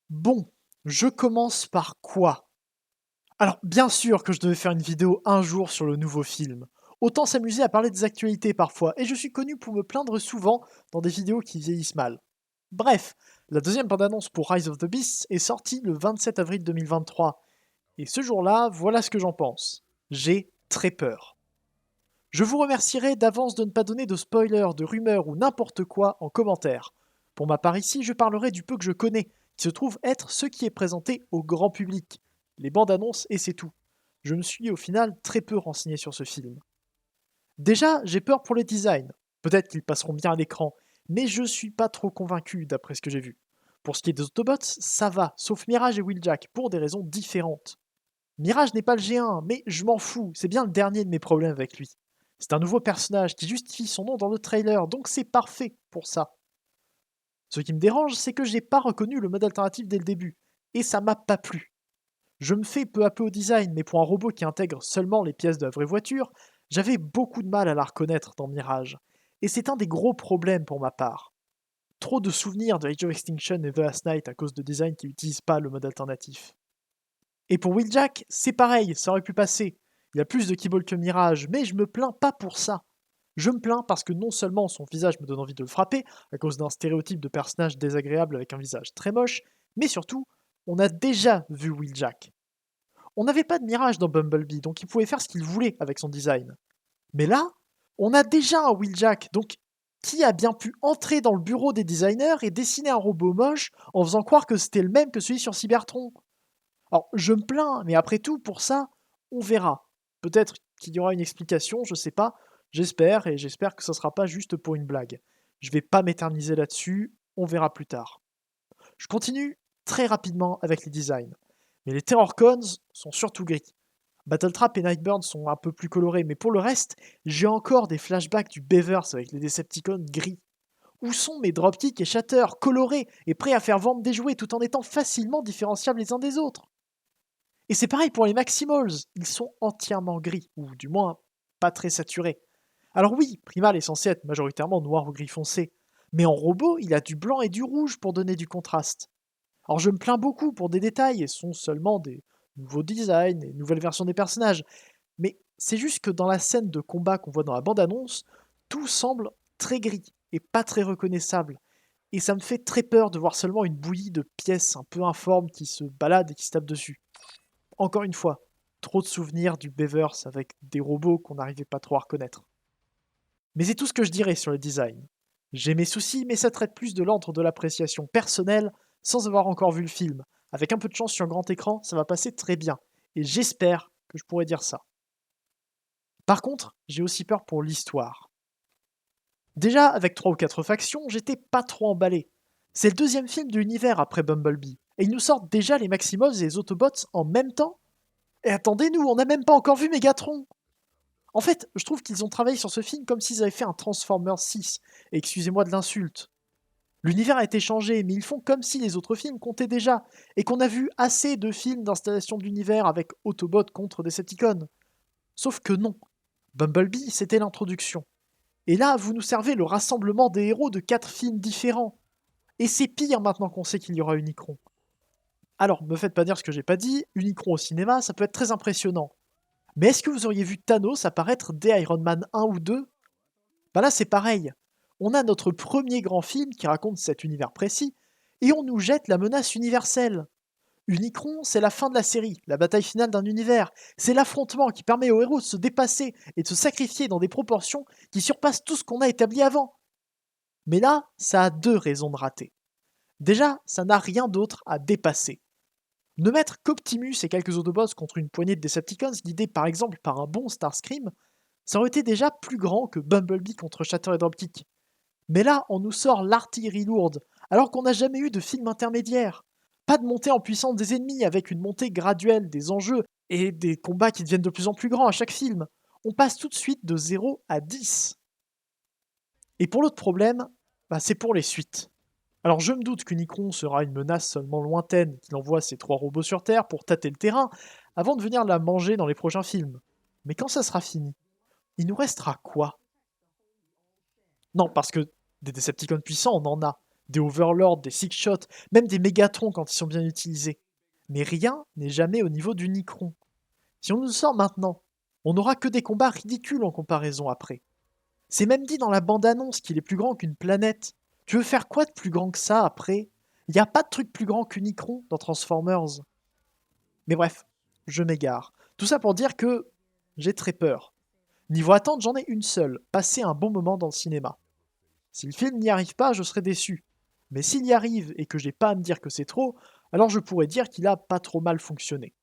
Bon, je commence par quoi? Alors, bien sûr que je devais faire une vidéo un jour sur le nouveau film. Autant s'amuser à parler des actualités parfois, et je suis connu pour me plaindre souvent dans des vidéos qui vieillissent mal. Bref, la deuxième bande-annonce pour Rise of the Beasts est sortie le 27 avril 2023, et ce jour-là, voilà ce que j'en pense. J'ai très peur. Je vous remercierai d'avance de ne pas donner de spoilers, de rumeurs ou n'importe quoi en commentaire. Pour ma part ici, je parlerai du peu que je connais, qui se trouve être ce qui est présenté au grand public. Les bandes annonces et c'est tout. Je me suis au final très peu renseigné sur ce film. Déjà, j'ai peur pour les designs. Peut-être qu'ils passeront bien à l'écran, mais je suis pas trop convaincu d'après ce que j'ai vu. Pour ce qui est des Autobots, ça va, sauf Mirage et Wheeljack, pour des raisons différentes. Mirage n'est pas le G1, mais je m'en fous, c'est bien le dernier de mes problèmes avec lui. C'est un nouveau personnage qui justifie son nom dans le trailer, donc c'est parfait pour ça. Ce qui me dérange, c'est que j'ai pas reconnu le mode alternatif dès le début, et ça m'a pas plu. Je me fais peu à peu au design, mais pour un robot qui intègre seulement les pièces de la vraie voiture, j'avais beaucoup de mal à la reconnaître dans Mirage. Et c'est un des gros problèmes pour ma part. Trop de souvenirs de Age of Extinction et The Last Night à cause de designs qui n'utilisent pas le mode alternatif. Et pour Wheeljack, c'est pareil, ça aurait pu passer. Il a plus de keyballs que Mirage, mais je me plains pas pour ça. Je me plains parce que non seulement son visage me donne envie de le frapper, à cause d'un stéréotype de personnage désagréable avec un visage très moche, mais surtout, on a déjà vu Wheeljack. On n'avait pas de Mirage dans Bumblebee, donc il pouvait faire ce qu'il voulait avec son design. Mais là, on a déjà un Wheeljack, donc qui a bien pu entrer dans le bureau des designers et dessiner un robot moche en faisant croire que c'était le même que celui sur Cybertron? Alors, je me plains, mais après tout, pour ça, on verra. Peut-être qu'il y aura une explication, je sais pas. J'espère, et j'espère que ce sera pas juste pour une blague. Je vais pas m'éterniser là-dessus, on verra plus tard. Je continue très rapidement avec les designs. Mais les Terrorcons sont surtout gris. Battletrap et Nightbird sont un peu plus colorés, mais pour le reste, j'ai encore des flashbacks du Beavers avec les Decepticons gris. Où sont mes Dropkick et Shatter colorés et prêts à faire vendre des jouets tout en étant facilement différenciables les uns des autres? Et c'est pareil pour les Maximals, ils sont entièrement gris, ou du moins pas très saturés. Alors oui, Primal est censé être majoritairement noir ou gris foncé, mais en robot, il a du blanc et du rouge pour donner du contraste. Alors je me plains beaucoup pour des détails, et ce sont seulement des nouveaux designs et nouvelles versions des personnages, mais c'est juste que dans la scène de combat qu'on voit dans la bande-annonce, tout semble très gris et pas très reconnaissable. Et ça me fait très peur de voir seulement une bouillie de pièces un peu informes qui se baladent et qui se tapent dessus. Encore une fois, trop de souvenirs du Beavers avec des robots qu'on n'arrivait pas trop à reconnaître. Mais c'est tout ce que je dirais sur le design. J'ai mes soucis, mais ça traite plus de l'ordre de l'appréciation personnelle sans avoir encore vu le film. Avec un peu de chance sur un grand écran, ça va passer très bien. Et j'espère que je pourrai dire ça. Par contre, j'ai aussi peur pour l'histoire. Déjà, avec 3 ou 4 factions, j'étais pas trop emballé. C'est le deuxième film de l'univers après Bumblebee, et ils nous sortent déjà les Maximals et les Autobots en même temps. Et attendez-nous, on n'a même pas encore vu Megatron. En fait, je trouve qu'ils ont travaillé sur ce film comme s'ils avaient fait un Transformers 6, et excusez-moi de l'insulte. L'univers a été changé, mais ils font comme si les autres films comptaient déjà, et qu'on a vu assez de films d'installation de l'univers avec Autobots contre Decepticons. Sauf que non. Bumblebee, c'était l'introduction. Et là, vous nous servez le rassemblement des héros de 4 films différents. Et c'est pire maintenant qu'on sait qu'il y aura Unicron. Alors, me faites pas dire ce que j'ai pas dit, Unicron au cinéma, ça peut être très impressionnant. Mais est-ce que vous auriez vu Thanos apparaître dès Iron Man 1 ou 2? Bah là, c'est pareil. On a notre premier grand film qui raconte cet univers précis, et on nous jette la menace universelle. Unicron, c'est la fin de la série, la bataille finale d'un univers. C'est l'affrontement qui permet aux héros de se dépasser et de se sacrifier dans des proportions qui surpassent tout ce qu'on a établi avant. Mais là, ça a deux raisons de rater. Déjà, ça n'a rien d'autre à dépasser. Ne mettre qu'Optimus et quelques Autobots contre une poignée de Decepticons guidés par exemple par un bon Starscream, ça aurait été déjà plus grand que Bumblebee contre Shatter et Dropkick. Mais là, on nous sort l'artillerie lourde, alors qu'on n'a jamais eu de film intermédiaire. Pas de montée en puissance des ennemis avec une montée graduelle des enjeux et des combats qui deviennent de plus en plus grands à chaque film. On passe tout de suite de 0 à 10. Et pour l'autre problème, c'est pour les suites. Alors je me doute qu'Unicron sera une menace seulement lointaine, qu'il envoie ses 3 robots sur Terre pour tâter le terrain, avant de venir la manger dans les prochains films. Mais quand ça sera fini, il nous restera quoi? Non, parce que des Decepticons puissants, on en a. Des Overlords, des Six-Shots, même des Mégatrons quand ils sont bien utilisés. Mais rien n'est jamais au niveau du Nikron. Si on nous sort maintenant, on n'aura que des combats ridicules en comparaison après. C'est même dit dans la bande-annonce qu'il est plus grand qu'une planète. Tu veux faire quoi de plus grand que ça après? Il n'y a pas de truc plus grand qu'Unicron dans Transformers. Mais bref, je m'égare. Tout ça pour dire que j'ai très peur. Niveau attente, j'en ai une seule, passer un bon moment dans le cinéma. Si le film n'y arrive pas, je serai déçu. Mais s'il y arrive et que j'ai pas à me dire que c'est trop, alors je pourrais dire qu'il a pas trop mal fonctionné.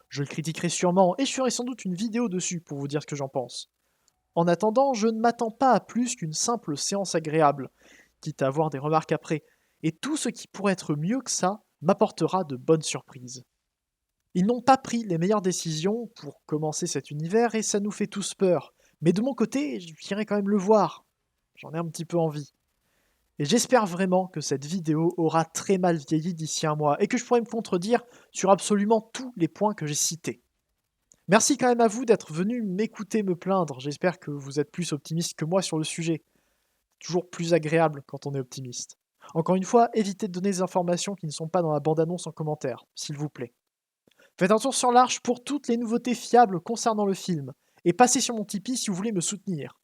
Je le critiquerai sûrement et je ferai sans doute une vidéo dessus pour vous dire ce que j'en pense. En attendant, je ne m'attends pas à plus qu'une simple séance agréable, quitte à avoir des remarques après, et tout ce qui pourrait être mieux que ça m'apportera de bonnes surprises. Ils n'ont pas pris les meilleures décisions pour commencer cet univers et ça nous fait tous peur, mais de mon côté, j'irai quand même le voir. J'en ai un petit peu envie. Et j'espère vraiment que cette vidéo aura très mal vieilli d'ici un mois et que je pourrai me contredire sur absolument tous les points que j'ai cités. Merci quand même à vous d'être venu m'écouter me plaindre. J'espère que vous êtes plus optimiste que moi sur le sujet. Toujours plus agréable quand on est optimiste. Encore une fois, évitez de donner des informations qui ne sont pas dans la bande-annonce en commentaire, s'il vous plaît. Faites un tour sur l'Arche pour toutes les nouveautés fiables concernant le film. Et passez sur mon Tipeee si vous voulez me soutenir.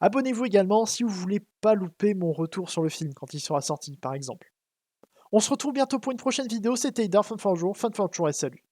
Abonnez-vous également si vous voulez pas louper mon retour sur le film quand il sera sorti, par exemple. On se retrouve bientôt pour une prochaine vidéo. C'était Ida, Fun for Jour, Fun for Jour et salut.